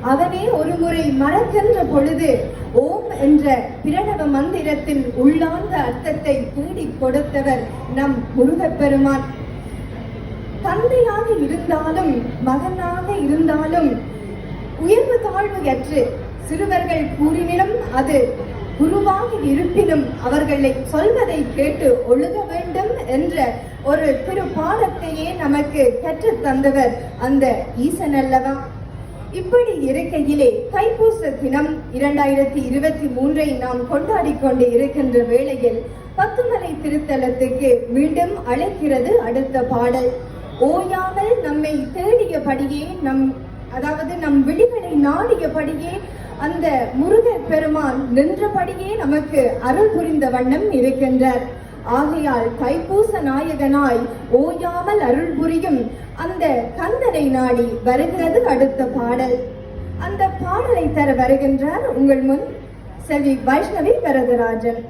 அவனே ஒரு முறை மறக்கின்ற பொழுது ஓம் என்ற பிரணவ மந்திரத்தின் உள்ளார்ந்த அர்த்தத்தை தேடிக் கொடுத்தவர் நம் முருகப்பெருமான். தந்தையாக இருந்தாலும் மகனாக இருந்தாலும் உயர்வு தாழ்வு அற்று சிறுவர்கள் கூறினும் அது குருவாக இருப்பினும் அவர்களை சொல்வதை கேட்டு ஒழுக வேண்டும் என்ற ஒரு திரு பாடத்தையே நமக்கு கற்றுத் தந்தவர் அந்த ஈசன் அல்லவா. இப்படி இருக்கையிலே தைப்பூச தினம் 2023 நாம் கொண்டாடி கொண்டு இருக்கின்ற வேளையில் பத்துமலை திருத்தலத்துக்கு மீண்டும் அழைக்கிறது அடுத்த பாடல். ஓயாமல் நம்மை தேடியபடியே நம் விழிகளை நாடியபடியே அந்த முருகப் பெருமான் நின்றபடியே நமக்கு அருள் புரிந்த வண்ணம் இருக்கின்றார். ஆகையால் தைப்பூச நாயகனாய் ஓயாமல் அருள் புரியும் அந்த கந்தனை நாடி வருகிறது அடுத்த பாடல். அந்த பாடலை தர வருகின்றார் உங்கள் முன் செல்வி வைஷ்ணவி வரதராஜன்.